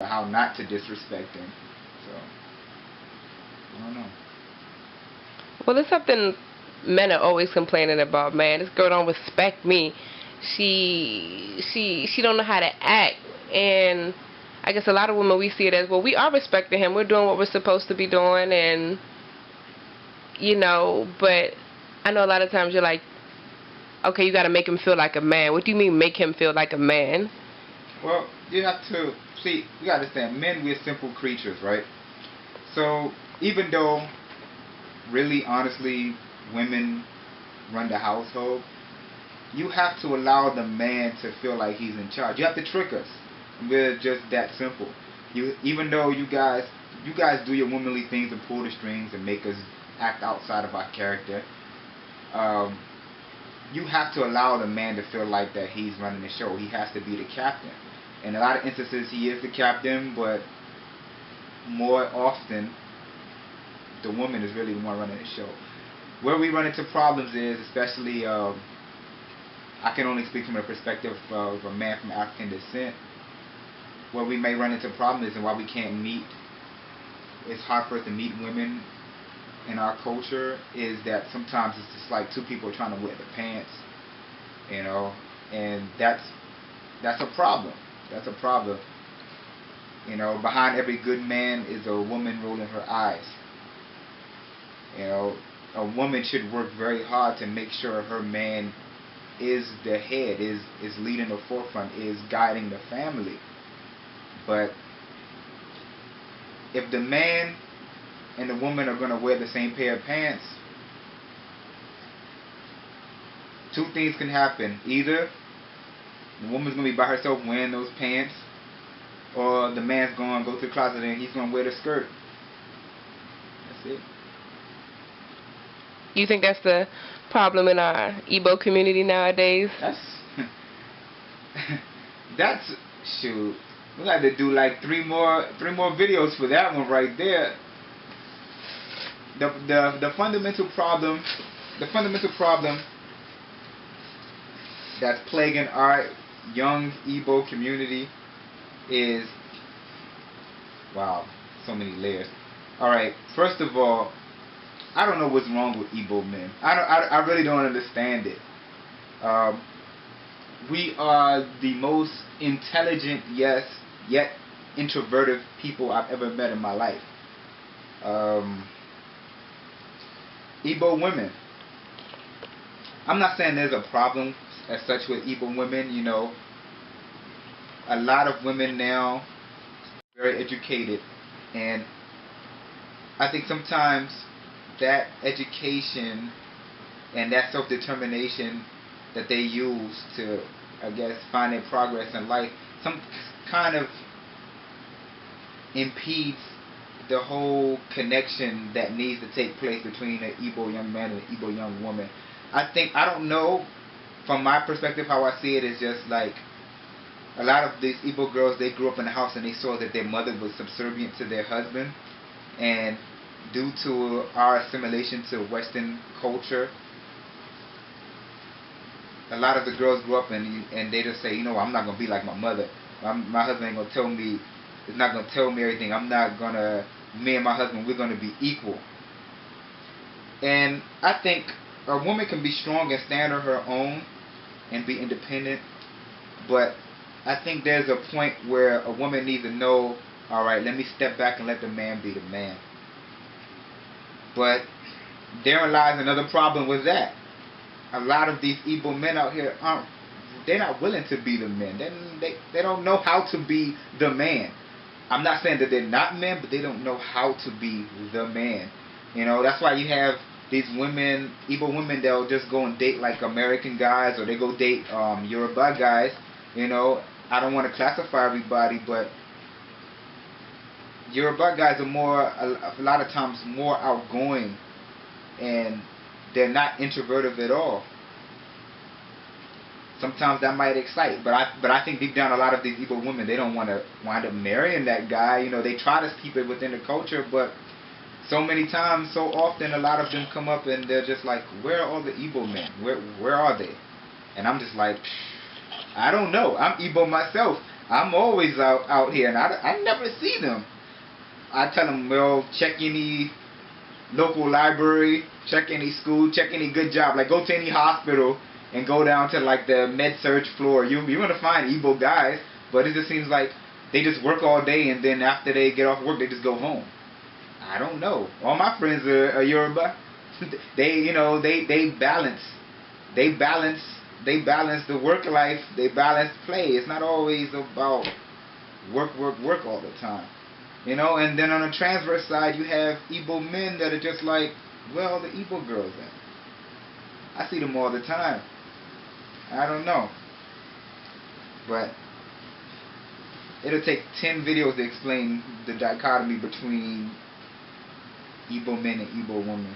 how not to disrespect him. So I don't know. Well, it's something men are always complaining about, man. This girl don't respect me. She don't know how to act. And I guess a lot of women, we see it as, well, we are respecting him. We're doing what we're supposed to be doing, and but I know a lot of times you're like, okay, you got to make him feel like a man. What do you mean make him feel like a man? Well, you have to see. You got to understand, men, we're simple creatures, right? So even though, really, honestly, women run the household, you have to allow the man to feel like he's in charge. You have to trick us. We're just that simple. Even though you guys do your womanly things and pull the strings and make us act outside of our character. You have to allow the man to feel like that he's running the show. He has to be the captain. In a lot of instances, he is the captain, but more often, the woman is really the one running the show. Where we run into problems is, especially, I can only speak from the perspective of a man from African descent. Where we may run into problems and why we can't meet, it's hard for us to meet women in our culture, is that sometimes it's just like two people trying to wear the pants, and that's a problem. That's a problem. Behind every good man is a woman rolling her eyes. A woman should work very hard to make sure her man is the head, is leading the forefront, is guiding the family. But if the man and the woman are going to wear the same pair of pants, two things can happen. Either the woman's going to be by herself wearing those pants, or the man's going to go to the closet and he's going to wear the skirt. That's it. You think that's the problem in our Igbo community nowadays? That's shoot. We got to do like three more videos for that one right there. The fundamental problem that's plaguing our young Igbo community is, wow, so many layers. All right, first of all, I don't know what's wrong with Igbo men. I really don't understand it. We are the most intelligent, yes, yet introverted people I've ever met in my life. Igbo women. I'm not saying there's a problem as such with Igbo women. A lot of women now are very educated, and I think sometimes that education and that self-determination that they use to, I guess, find their progress in life, some kind of impedes the whole connection that needs to take place between an Igbo young man and an Igbo young woman. I don't know, from my perspective, how I see it is just like a lot of these Igbo girls, they grew up in a house and they saw that their mother was subservient to their husband, and due to our assimilation to Western culture, a lot of the girls grew up and they just say, I'm not gonna be like my mother. My husband ain't gonna tell me, is not gonna tell me everything. Me and my husband, we're gonna be equal. And I think a woman can be strong and stand on her own and be independent, but I think there's a point where a woman needs to know, all right, let me step back and let the man be the man. But therein lies another problem with that. A lot of these Igbo men out here they're not willing to be the men. They don't know how to be the man. I'm not saying that they're not men, but they don't know how to be the man. That's why you have these women, Igbo women, they'll just go and date like American guys, or they go date Yoruba guys. I don't want to classify everybody, but Yoruba guys are a lot of times more outgoing, and they're not introverted at all. Sometimes that might excite, but I think deep down a lot of these Igbo women, they don't want to wind up marrying that guy. They try to keep it within the culture, but so many times, so often, a lot of them come up and they're just like, where are all the Igbo men? Where are they? And I'm just like, I don't know. I'm Igbo myself. I'm always out here, and I never see them. I tell them, well, check any local library, check any school, check any good job. Like, go to any hospital and go down to like the med-surg floor. You're gonna find Igbo guys, but it just seems like they just work all day, and then after they get off work, they just go home. I don't know. All my friends are Yoruba. they balance. They balance the work life. They balance play. It's not always about work all the time. And then on the transverse side, you have Igbo men that are just like, well, the Igbo girls. I see them all the time. I don't know. But it'll take 10 videos to explain the dichotomy between Igbo men and Igbo women.